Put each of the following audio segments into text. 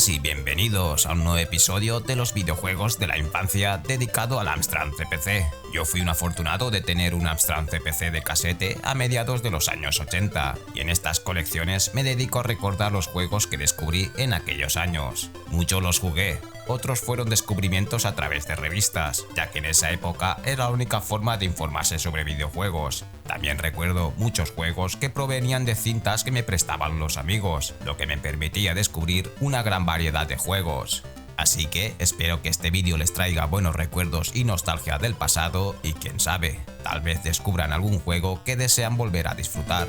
días y bienvenidos a un nuevo episodio de los videojuegos de la infancia dedicado al Amstrad CPC. Yo fui un afortunado de tener un Amstrad CPC de casete a mediados de los años 80 y en estas colecciones me dedico a recordar los juegos que descubrí en aquellos años. Muchos los jugué, otros fueron descubrimientos a través de revistas, ya que en esa época era la única forma de informarse sobre videojuegos. También recuerdo muchos juegos que provenían de cintas que me prestaban los amigos, lo que me permitía descubrir una gran variedad de juegos. Así que espero que este vídeo les traiga buenos recuerdos y nostalgia del pasado y quién sabe, tal vez descubran algún juego que desean volver a disfrutar.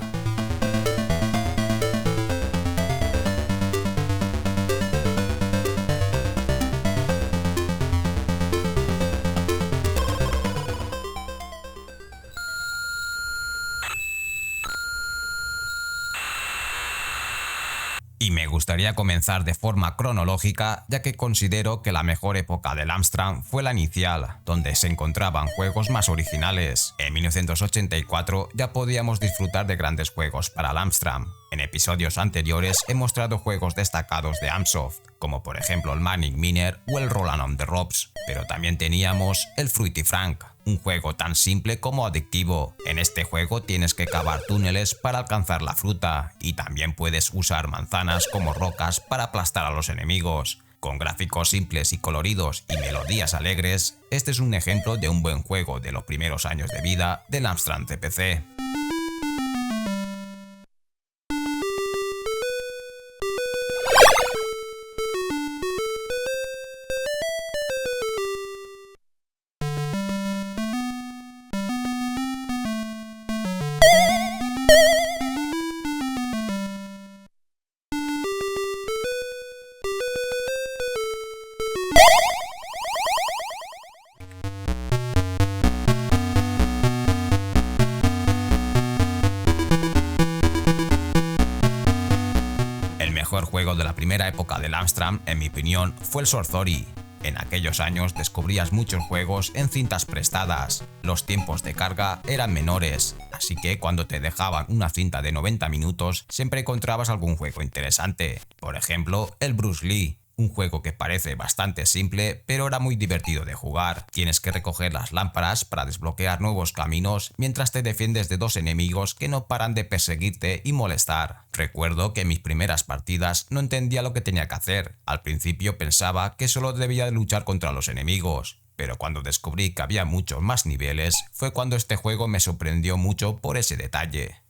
Y me gustaría comenzar de forma cronológica, ya que considero que la mejor época del Amstrad fue la inicial, donde se encontraban juegos más originales. En 1984 ya podíamos disfrutar de grandes juegos para el Amstrad. En episodios anteriores he mostrado juegos destacados de Amsoft, como por ejemplo el Manic Miner o el Roland on the Ropes, pero también teníamos el Fruity Frank, un juego tan simple como adictivo. En este juego tienes que cavar túneles para alcanzar la fruta y también puedes usar manzanas como rocas para aplastar a los enemigos. Con gráficos simples y coloridos y melodías alegres, este es un ejemplo de un buen juego de los primeros años de vida del Amstrad CPC. El mejor juego de la primera época del Amstrad, en mi opinión, fue el Sword Story. En aquellos años descubrías muchos juegos en cintas prestadas, los tiempos de carga eran menores, así que cuando te dejaban una cinta de 90 minutos siempre encontrabas algún juego interesante. Por ejemplo, el Bruce Lee. Un juego que parece bastante simple, pero era muy divertido de jugar. Tienes que recoger las lámparas para desbloquear nuevos caminos mientras te defiendes de dos enemigos que no paran de perseguirte y molestar. Recuerdo que en mis primeras partidas no entendía lo que tenía que hacer. Al principio pensaba que solo debía luchar contra los enemigos, pero cuando descubrí que había muchos más niveles, fue cuando este juego me sorprendió mucho por ese detalle.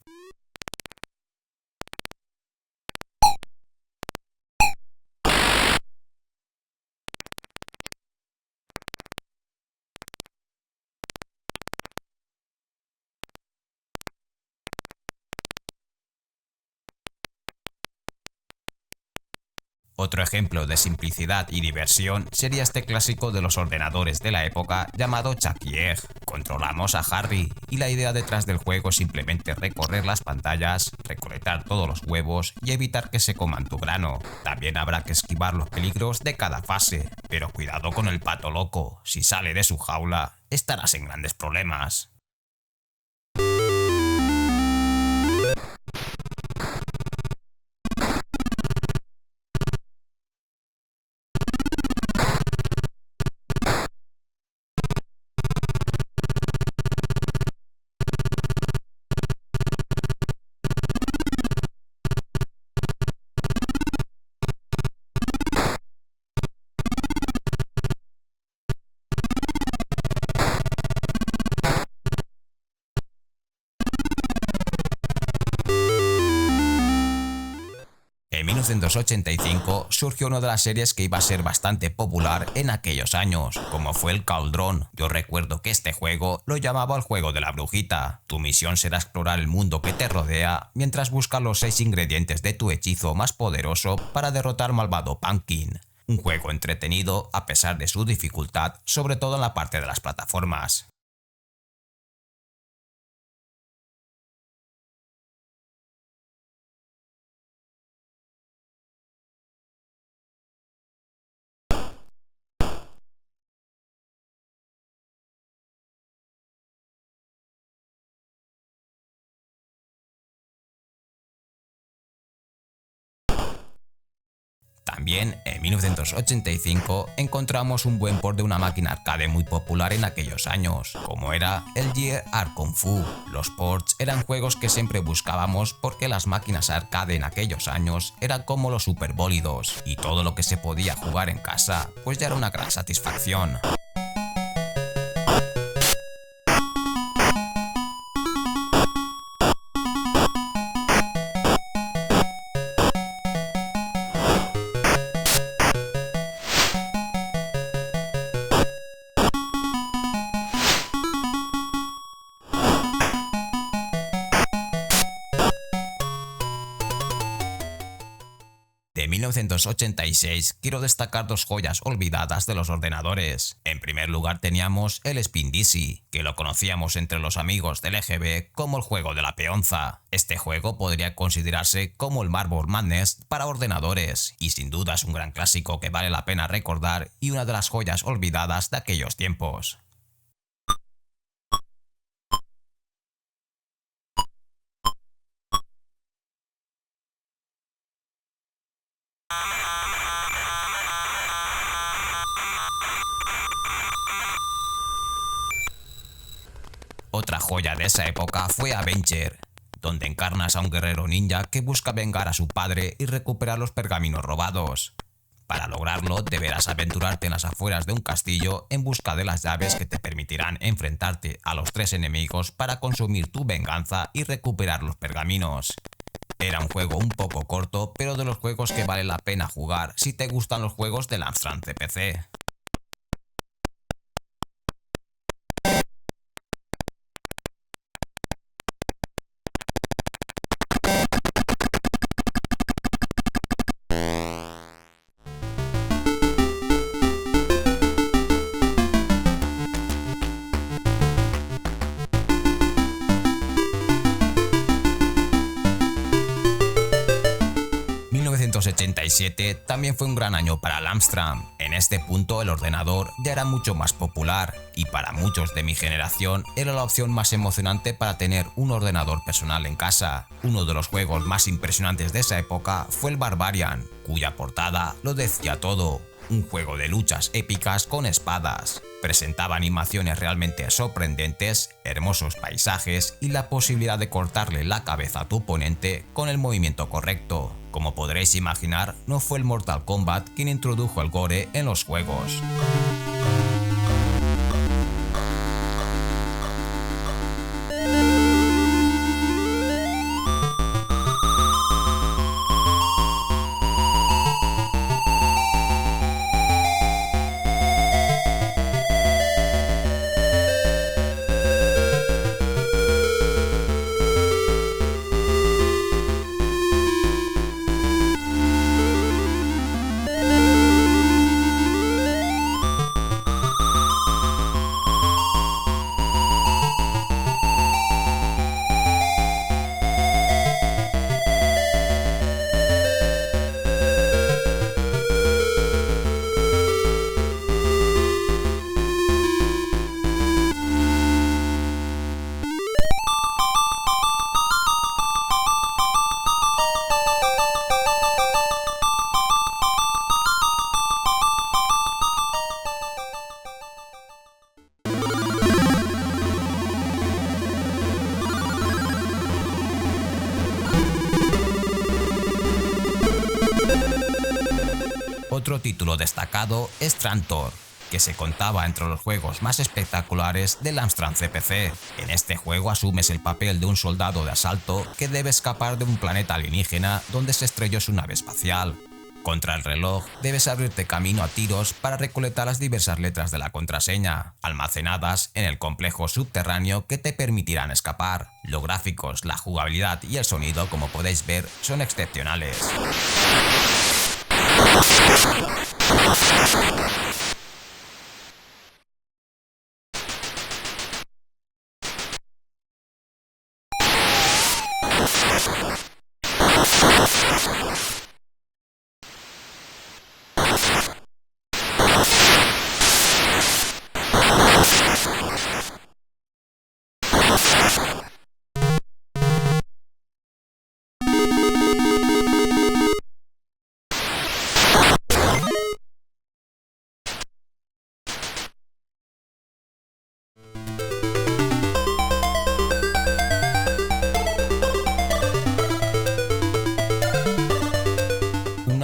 Otro ejemplo de simplicidad y diversión sería este clásico de los ordenadores de la época llamado Chucky Egg. Controlamos a Harry y la idea detrás del juego es simplemente recorrer las pantallas, recolectar todos los huevos y evitar que se coman tu grano. También habrá que esquivar los peligros de cada fase, pero cuidado con el pato loco, si sale de su jaula estarás en grandes problemas. En 1985 surgió una de las series que iba a ser bastante popular en aquellos años, como fue el Cauldron. Yo recuerdo que este juego lo llamaba el juego de la brujita. Tu misión será explorar el mundo que te rodea mientras buscas los 6 ingredientes de tu hechizo más poderoso para derrotar al malvado Pumpkin. Un juego entretenido a pesar de su dificultad, sobre todo en la parte de las plataformas. También en 1985 encontramos un buen port de una máquina arcade muy popular en aquellos años, como era el Gear Art Kung Fu. Los ports eran juegos que siempre buscábamos porque las máquinas arcade en aquellos años eran como los superbólidos y todo lo que se podía jugar en casa pues ya era una gran satisfacción. De 1986 quiero destacar dos joyas olvidadas de los ordenadores. En primer lugar teníamos el Spin Dizzy, que lo conocíamos entre los amigos del EGB como el juego de la peonza. Este juego podría considerarse como el Marble Madness para ordenadores, y sin duda es un gran clásico que vale la pena recordar y una de las joyas olvidadas de aquellos tiempos. Otra joya de esa época fue Avenger, donde encarnas a un guerrero ninja que busca vengar a su padre y recuperar los pergaminos robados. Para lograrlo deberás aventurarte en las afueras de un castillo en busca de las llaves que te permitirán enfrentarte a los 3 enemigos para consumir tu venganza y recuperar los pergaminos. Era un juego un poco corto, pero de los juegos que vale la pena jugar si te gustan los juegos del Amstrad CPC. En 1987 también fue un gran año para el Amstrad. En este punto el ordenador ya era mucho más popular y para muchos de mi generación era la opción más emocionante para tener un ordenador personal en casa. Uno de los juegos más impresionantes de esa época fue el Barbarian, cuya portada lo decía todo. Un juego de luchas épicas con espadas. Presentaba animaciones realmente sorprendentes, hermosos paisajes y la posibilidad de cortarle la cabeza a tu oponente con el movimiento correcto. Como podréis imaginar, no fue el Mortal Kombat quien introdujo el gore en los juegos. Otro título destacado es Trantor, que se contaba entre los juegos más espectaculares del Amstrad CPC. En este juego asumes el papel de un soldado de asalto que debe escapar de un planeta alienígena donde se estrelló su nave espacial. Contra el reloj, debes abrirte camino a tiros para recolectar las diversas letras de la contraseña, almacenadas en el complejo subterráneo que te permitirán escapar. Los gráficos, la jugabilidad y el sonido, como podéis ver, son excepcionales.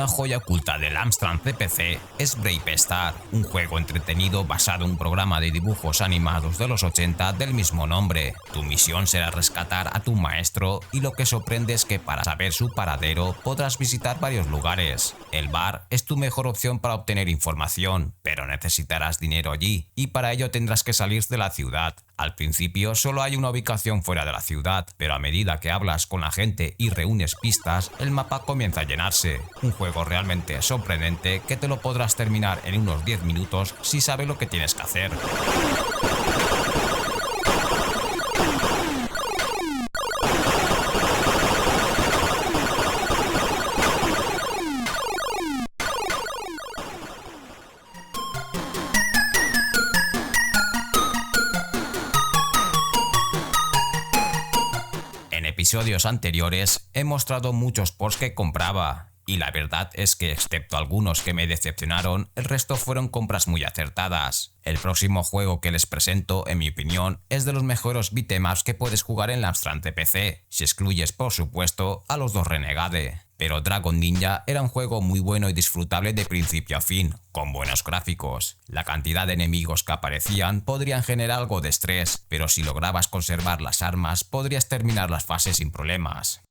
Una joya oculta del Amstrad CPC es Brave Star, un juego entretenido basado en un programa de dibujos animados de los 80 del mismo nombre. Tu misión será rescatar a tu maestro y lo que sorprende es que para saber su paradero podrás visitar varios lugares. El bar es tu mejor opción para obtener información, pero necesitarás dinero allí y para ello tendrás que salir de la ciudad. Al principio solo hay una ubicación fuera de la ciudad, pero a medida que hablas con la gente y reúnes pistas, el mapa comienza a llenarse. Un juego realmente sorprendente que te lo podrás terminar en unos 10 minutos si sabes lo que tienes que hacer. En episodios anteriores he mostrado muchos ports que compraba, y la verdad es que excepto algunos que me decepcionaron, el resto fueron compras muy acertadas. El próximo juego que les presento, en mi opinión, es de los mejores beat'em-ups que puedes jugar en la Amstrad CPC, si excluyes por supuesto a los dos Renegade. Pero Dragon Ninja era un juego muy bueno y disfrutable de principio a fin, con buenos gráficos. La cantidad de enemigos que aparecían podrían generar algo de estrés, pero si lograbas conservar las armas podrías terminar las fases sin problemas.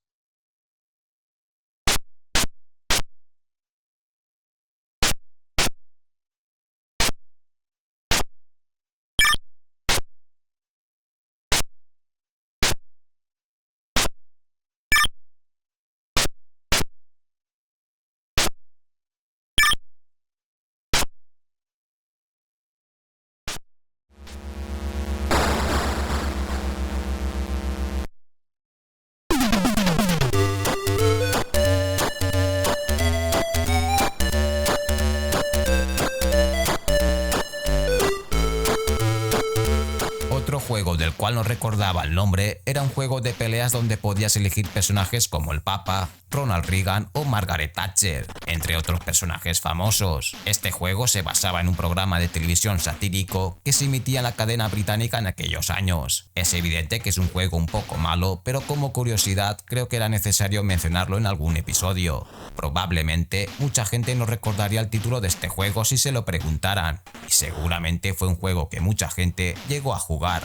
Otro juego del cual no recordaba el nombre era un juego de peleas donde podías elegir personajes como el Papa, Ronald Reagan o Margaret Thatcher, entre otros personajes famosos. Este juego se basaba en un programa de televisión satírico que se emitía en la cadena británica en aquellos años. Es evidente que es un juego un poco malo, pero como curiosidad creo que era necesario mencionarlo en algún episodio. Probablemente mucha gente no recordaría el título de este juego si se lo preguntaran, y seguramente fue un juego que mucha gente llegó a jugar.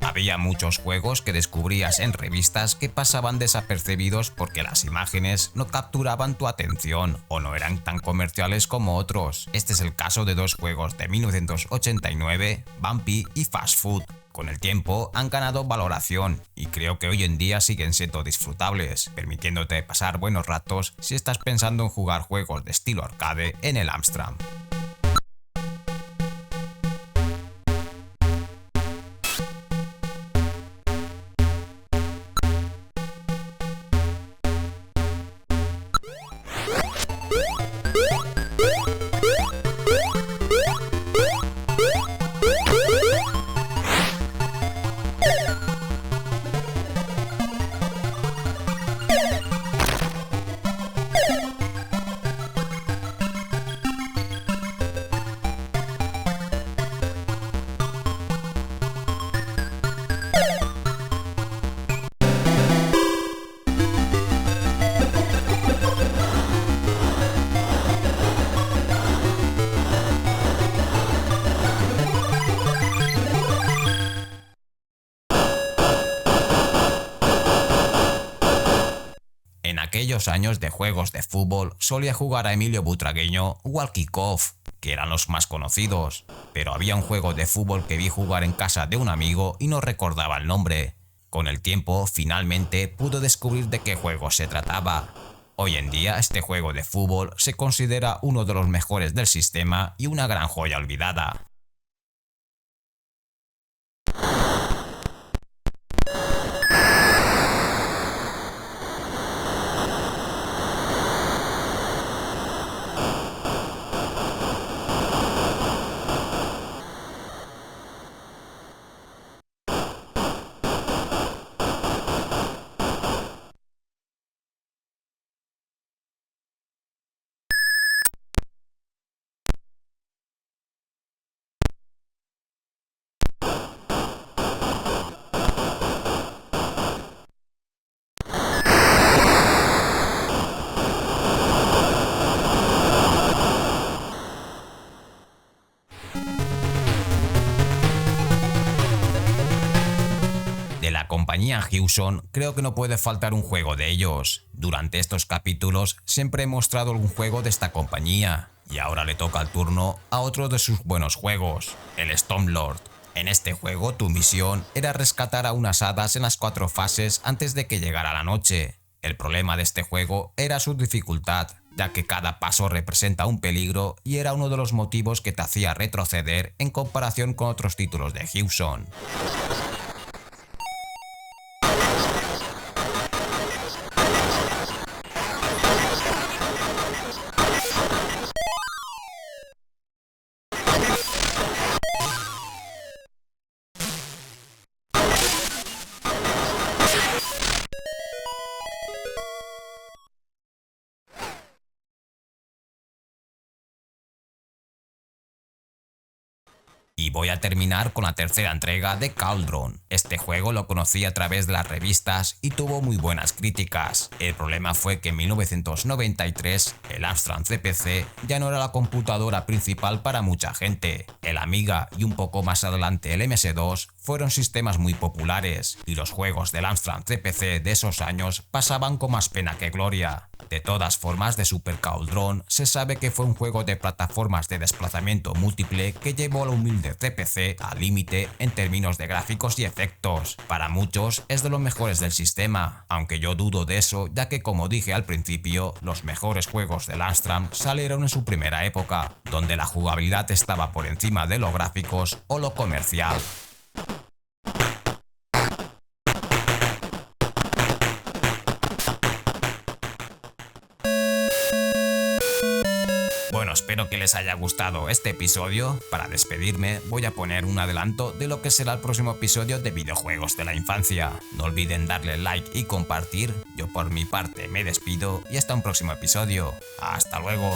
Había muchos juegos que descubrías en revistas que pasaban desapercibidos porque las imágenes no capturaban tu atención o no eran tan comerciales como otros. Este es el caso de dos juegos de 1989, Bumpy y Fast Food. Con el tiempo han ganado valoración y creo que hoy en día siguen siendo disfrutables, permitiéndote pasar buenos ratos si estás pensando en jugar juegos de estilo arcade en el Amstrad. En aquellos años de juegos de fútbol solía jugar a Emilio Butragueño o al Kickoff, que eran los más conocidos, pero había un juego de fútbol que vi jugar en casa de un amigo y no recordaba el nombre. Con el tiempo, finalmente pude descubrir de qué juego se trataba. Hoy en día este juego de fútbol se considera uno de los mejores del sistema y una gran joya olvidada. compañía Hewson creo que no puede faltar un juego de ellos. Durante estos capítulos siempre he mostrado algún juego de esta compañía, y ahora le toca el turno a otro de sus buenos juegos, el Stormlord. En este juego tu misión era rescatar a unas hadas en las 4 fases antes de que llegara la noche. El problema de este juego era su dificultad, ya que cada paso representa un peligro y era uno de los motivos que te hacía retroceder en comparación con otros títulos de Hewson. Y voy a terminar con la tercera entrega de Cauldron. Este juego lo conocí a través de las revistas y tuvo muy buenas críticas. El problema fue que en 1993 el Amstrad CPC ya no era la computadora principal para mucha gente. El Amiga y un poco más adelante el MS2 fueron sistemas muy populares y los juegos del Amstrad CPC de esos años pasaban con más pena que gloria. De todas formas, de Super Cauldron se sabe que fue un juego de plataformas de desplazamiento múltiple que llevó al humilde CPC al límite en términos de gráficos y efectos. Para muchos es de los mejores del sistema, aunque yo dudo de eso, ya que como dije al principio, los mejores juegos del Amstrad salieron en su primera época, donde la jugabilidad estaba por encima de los gráficos o lo comercial. Bueno, espero que les haya gustado este episodio. Para despedirme voy a poner un adelanto de lo que será el próximo episodio de videojuegos de la infancia. No olviden darle like y compartir. Yo por mi parte me despido y hasta un próximo episodio. ¡Hasta luego!